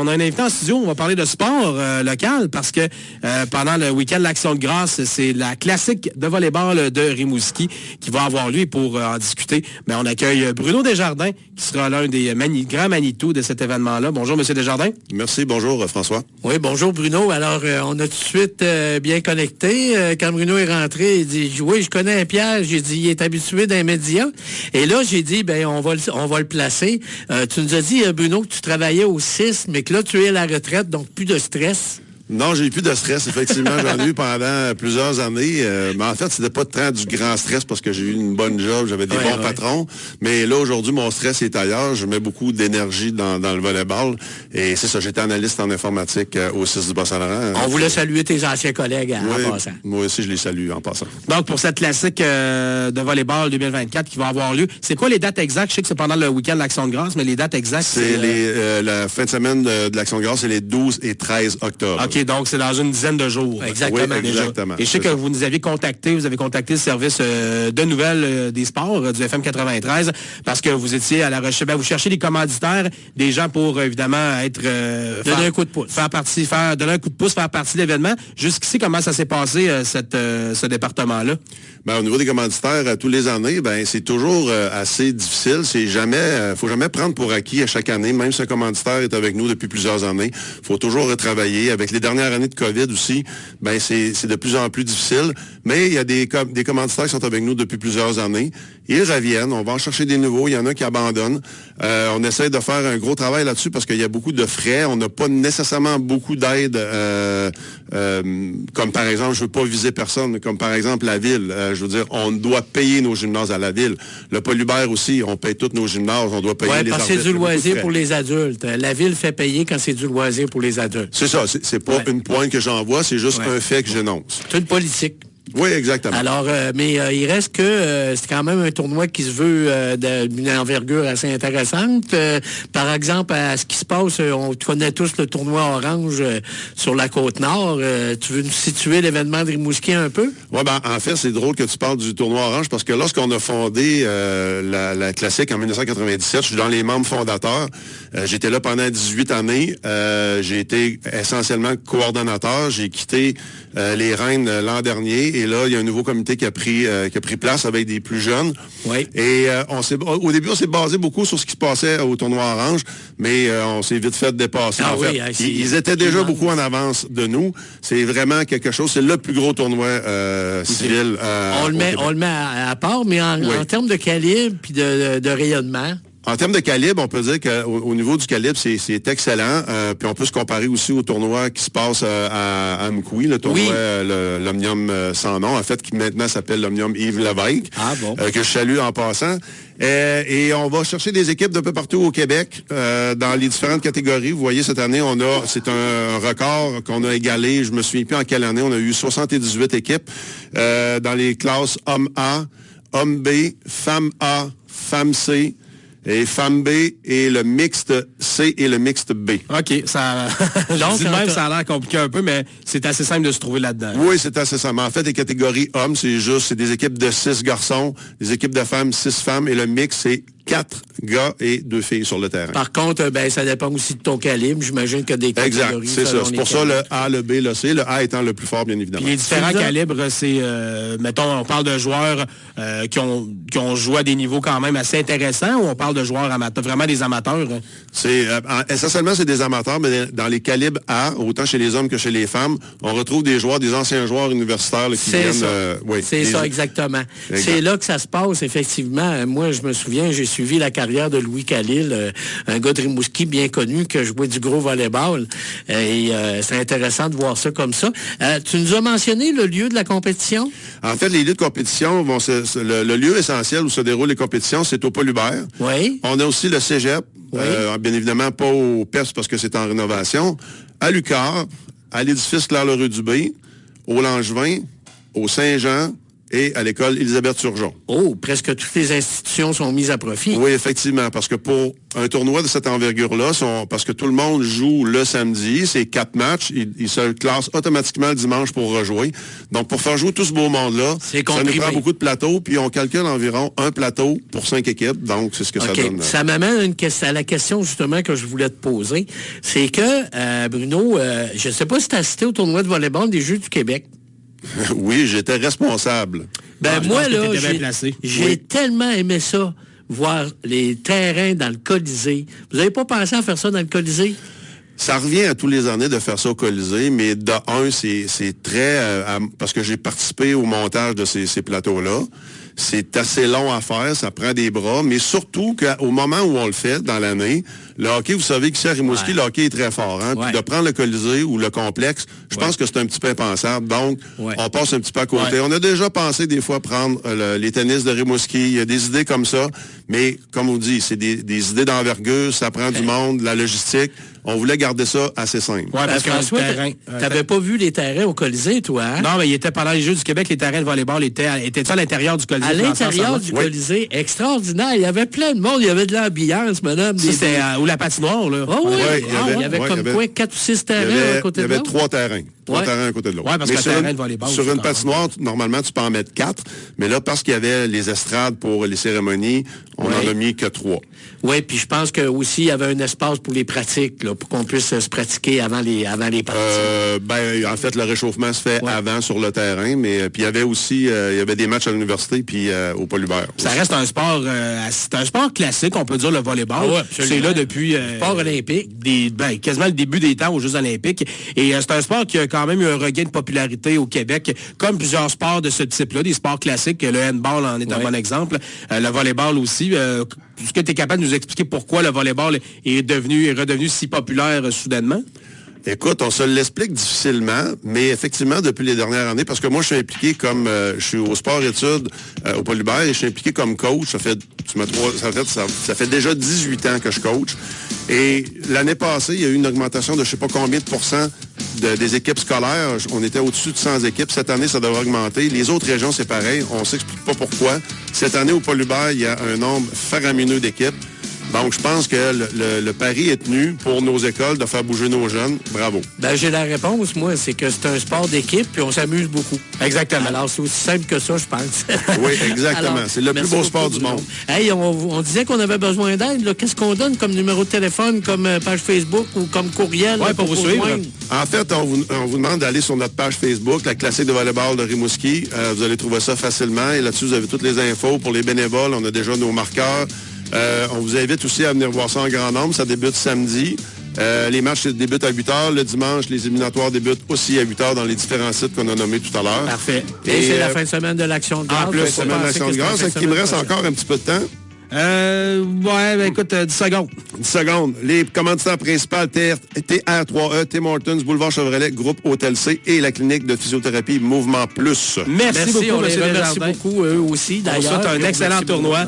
on a un invité en studio, on va parler de sport local parce que pendant le week-end de l'Action de grâce, c'est la classique de volleyball de Rimouski qui va avoir lieu. Pour en discuter, mais on accueille Bruno Desjardins qui sera l'un des grands Manitou de cet événement-là. Bonjour, M. Desjardins. Merci, bonjour François. Oui, bonjour Bruno. Alors, on a tout de suite bien connecté. Quand Bruno est rentré, il dit, oui, je connais Pierre. J'ai dit, il est habitué d'un média. Et là, j'ai dit, ben on va le placer. Tu nous as dit, Bruno, que tu travaillais au 6, mais que là, tu es à la retraite, donc plus de stress. Non, j'ai eu plus de stress, effectivement. J'en ai eu pendant plusieurs années. Mais en fait, c'était pas tant du grand stress parce que j'ai eu une bonne job, j'avais des bons patrons. Mais là, aujourd'hui, mon stress est ailleurs. Je mets beaucoup d'énergie dans le volleyball. Et c'est ça, j'étais analyste en informatique au 6 du Bas-Saint-Laurent. On voulait saluer tes anciens collègues en passant. Moi aussi, je les salue en passant. Donc, pour cette classique de volleyball 2024 qui va avoir lieu, c'est quoi les dates exactes? Je sais que c'est pendant le week-end de l'Action de grâce, mais les dates exactes, c'est la fin de semaine de l'Action de grâce, c'est les 12 et 13 octobre. OK, donc c'est dans une dizaine de jours. Exactement. Oui, exactement. Et je sais que vous nous aviez contacté, vous avez contacté le service de nouvelles des sports du FM 93 parce que vous étiez à la recherche, vous cherchez des commanditaires, des gens pour évidemment être... donner un coup de pouce. Donner un coup de pouce, faire partie de l'événement. Jusqu'ici, comment ça s'est passé, ce département-là? Ben, au niveau des commanditaires, tous les années, ben c'est toujours assez difficile. C'est jamais, faut jamais prendre pour acquis à chaque année, même si un commanditaire est avec nous depuis plusieurs années. Faut toujours retravailler. Avec les dernières années de COVID aussi, ben c'est de plus en plus difficile. Mais il y a des commanditaires qui sont avec nous depuis plusieurs années. Ils reviennent. On va en chercher des nouveaux. Il y en a qui abandonnent. On essaie de faire un gros travail là-dessus parce qu'il y a beaucoup de frais. On n'a pas nécessairement beaucoup d'aide, comme par exemple, je veux pas viser personne, comme par exemple la ville. Je veux dire, on doit payer nos gymnases à la ville. Le Polybert aussi, on paye tous nos gymnases, on doit payer les arbitres. C'est du loisir pour les adultes. La ville fait payer quand c'est du loisir pour les adultes. C'est ça, c'est pas une pointe que j'envoie, c'est juste un fait que j'énonce. C'est une politique. Oui, exactement. Alors, mais il reste que c'est quand même un tournoi qui se veut d'une envergure assez intéressante. Par exemple, à ce qui se passe, on connaît tous le tournoi Orange sur la Côte-Nord. Tu veux nous situer l'événement de Rimouski un peu? Oui, ben, en fait, c'est drôle que tu parles du tournoi Orange parce que lorsqu'on a fondé la Classique en 1997, je suis dans les membres fondateurs. J'étais là pendant 18 années. J'ai été essentiellement coordonnateur. J'ai quitté les Reines l'an dernier. Et là, il y a un nouveau comité qui a pris place avec des plus jeunes. Oui. Et au début, on s'est basé beaucoup sur ce qui se passait au tournoi Orange, mais on s'est vite fait dépasser. Ils étaient déjà beaucoup en avance de nous. C'est vraiment quelque chose. C'est le plus gros tournoi civil. On le met à part, mais en termes de calibre puis de rayonnement. En termes de calibre, on peut dire qu'au niveau du calibre, c'est excellent. Puis on peut se comparer aussi au tournoi qui se passe à Amkoui, le tournoi l'Omnium sans nom, en fait, qui maintenant s'appelle l'Omnium Yves Lévesque, que je salue en passant. Et on va chercher des équipes d'un peu partout au Québec, dans les différentes catégories. Vous voyez, cette année, c'est un record qu'on a égalé. Je me souviens plus en quelle année. On a eu 78 équipes dans les classes Homme A, Homme B, Femme A, Femme C, et Femme B et le mixte C et le mixte B. OK. Ça, donc, même, ça a l'air compliqué un peu, mais c'est assez simple de se trouver là-dedans. Oui, c'est assez simple. En fait, les catégories hommes, c'est des équipes de 6 garçons, des équipes de femmes, 6 femmes, et le mix, c'est 4 gars et 2 filles sur le terrain. Par contre, ça dépend aussi de ton calibre. J'imagine que des catégories... Exact, c'est ça. C'est pour ça le A, le B, le C, le A étant le plus fort, bien évidemment. Puis les différents calibres, c'est, mettons, on parle de joueurs qui ont joué à des niveaux quand même assez intéressants, ou on parle de joueurs amateurs, vraiment des amateurs? C'est essentiellement, c'est des amateurs, mais dans les calibres A, autant chez les hommes que chez les femmes, on retrouve des anciens joueurs universitaires là, qui viennent... c'est ça, exactement. Exact. C'est là que ça se passe, effectivement. Moi, je me souviens, j'ai suivi la carrière de Louis Khalil, un gars de Rimouski bien connu qui jouait du gros volleyball. Et c'est intéressant de voir ça comme ça. Tu nous as mentionné le lieu de la compétition? En fait, les lieux de compétition, le lieu essentiel où se déroulent les compétitions, c'est au Polybert. Oui. On a aussi le Cégep, bien évidemment pas au PEPS parce que c'est en rénovation, à Lucar, à l'édifice Claire-Leroux-Dubé, au Langevin, au Saint-Jean, et à l'école Élisabeth-Turgeon. Oh, presque toutes les institutions sont mises à profit. Oui, effectivement, parce que pour un tournoi de cette envergure-là, parce que tout le monde joue le samedi, c'est 4 matchs, ils se classent automatiquement le dimanche pour rejouer. Donc, pour faire jouer tout ce beau monde-là, ça nous prend beaucoup de plateaux, puis on calcule environ un plateau pour 5 équipes, donc c'est ce que ça donne. Ça m'amène à la question, justement, que je voulais te poser. C'est que, Bruno, je ne sais pas si tu as assisté au tournoi de volleyball des Jeux du Québec. Oui, j'étais responsable. Moi, là, j'ai tellement aimé ça, voir les terrains dans le Colisée. Vous n'avez pas pensé à faire ça dans le Colisée? Ça revient à tous les années de faire ça au Colisée, mais de un, c'est très... parce que j'ai participé au montage de ces plateaux-là. C'est assez long à faire, ça prend des bras, mais surtout qu'au moment où on le fait, dans l'année, le hockey, vous savez qu'ici à Rimouski, le hockey est très fort. Hein? Puis de prendre le Colisée ou le complexe, je pense que c'est un petit peu impensable. Donc, on passe un petit peu à côté. On a déjà pensé des fois prendre les tennis de Rimouski. Il y a des idées comme ça, mais comme on dit, c'est des idées d'envergure, ça prend du monde, la logistique. On voulait garder ça assez simple. Oui, parce que François, t'avais pas vu les terrains au Colisée, toi, hein? Non, mais il était pendant les Jeux du Québec, les terrains de volleyball étaient à l'intérieur du Colisée. À l'intérieur du Colisée, extraordinaire. Il y avait plein de monde, il y avait de l'ambiance, madame. C'était ou la patinoire, là. Oh, oui, il y avait comme quoi, 4 ou 6 terrains à côté de l'autre? Il y avait 3 terrains. 3 terrains à côté de l'autre. Oui, parce que le terrain de volleyball... Sur une patinoire, normalement, tu peux en mettre 4, mais là, parce qu'il y avait les estrades pour les cérémonies, on n'en a mis que 3. Oui, puis je pense que aussi il y avait un espace pour les pratiques, là, pour qu'on puisse se pratiquer avant les parties. En fait, le réchauffement se fait avant sur le terrain, mais puis il y avait aussi il y avait des matchs à l'université puis au Paul Hubert. Ça reste un sport c'est un sport classique, on peut dire, le volleyball. C'est là depuis sport olympique, quasiment le début des temps aux Jeux olympiques. Et c'est un sport qui a quand même eu un regain de popularité au Québec, comme plusieurs sports de ce type-là, des sports classiques. Le handball en est un bon exemple. Le volleyball aussi. Est-ce que tu es capable de nous expliquer pourquoi le volleyball est redevenu si populaire soudainement? Écoute, on se l'explique difficilement, mais effectivement, depuis les dernières années, parce que moi, je suis impliqué comme... je suis au sport-études au Paul Hubert et je suis impliqué comme coach. Ça fait déjà 18 ans que je coach. Et l'année passée, il y a eu une augmentation de je ne sais pas combien de pourcents des équipes scolaires. On était au-dessus de 100 équipes. Cette année, ça devrait augmenter. Les autres régions, c'est pareil. On ne s'explique pas pourquoi. Cette année, au Paul Hubert, il y a un nombre faramineux d'équipes. Donc, je pense que le pari est tenu pour nos écoles de faire bouger nos jeunes. Bravo. J'ai la réponse, moi, c'est que c'est un sport d'équipe puis on s'amuse beaucoup. Exactement. Alors, c'est aussi simple que ça, je pense. Oui, exactement. C'est le plus beau sport du monde. Hey, on disait qu'on avait besoin d'aide. Qu'est-ce qu'on donne comme numéro de téléphone, comme page Facebook ou comme courriel pour vous suivre? En fait, on vous demande d'aller sur notre page Facebook, la classique de volleyball de Rimouski. Vous allez trouver ça facilement. Et là-dessus, vous avez toutes les infos. Pour les bénévoles, on a déjà nos marqueurs. On vous invite aussi à venir voir ça en grand nombre. Ça débute samedi. Les matchs débutent à 8 h. Le dimanche, les éliminatoires débutent aussi à 8 h dans les différents sites qu'on a nommés tout à l'heure. Parfait. Et c'est la fin de semaine de l'Action de grâce. En plus, semaine de l'Action de grâce. Il me reste encore un petit peu de temps. Écoute, 10 secondes. 10 secondes. Les commanditaires principaux, TR3E, Tim Hortons, Boulevard Chevrolet, Groupe Hôtel C et la clinique de physiothérapie Mouvement Plus. Merci beaucoup, on M. Desjardins. Merci beaucoup, eux aussi, d'ailleurs. C'est un excellent tournoi.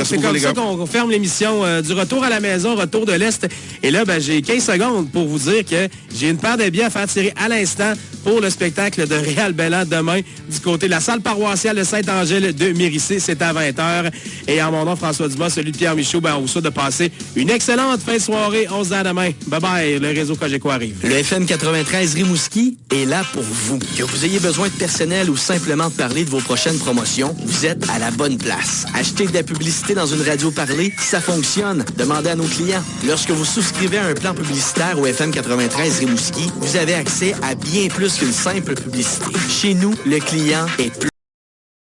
C'est comme ça qu'on ferme l'émission du retour à la maison, retour de l'Est. Et là, j'ai 15 secondes pour vous dire que j'ai une paire de billets à faire tirer à l'instant pour le spectacle de Réal Belland demain du côté de la salle paroissiale de Saint-Angèle de Mérissé. C'est à 20h. Et en mon nom, François Dumas, celui de Pierre Michaud, on vous souhaite de passer une excellente fin de soirée. On se dit à demain. Bye-bye. Le réseau Cogeco arrive. Le FM 93 Rimouski est là pour vous. Que vous ayez besoin de personnel ou simplement de parler de vos prochaines promotions, vous êtes à la bonne place. Acheter de la publicité dans une radio parlée, ça fonctionne. Demandez à nos clients. Lorsque vous souscrivez à un plan publicitaire au FM 93 Rimouski, vous avez accès à bien plus qu'une simple publicité. Chez nous, le client est plus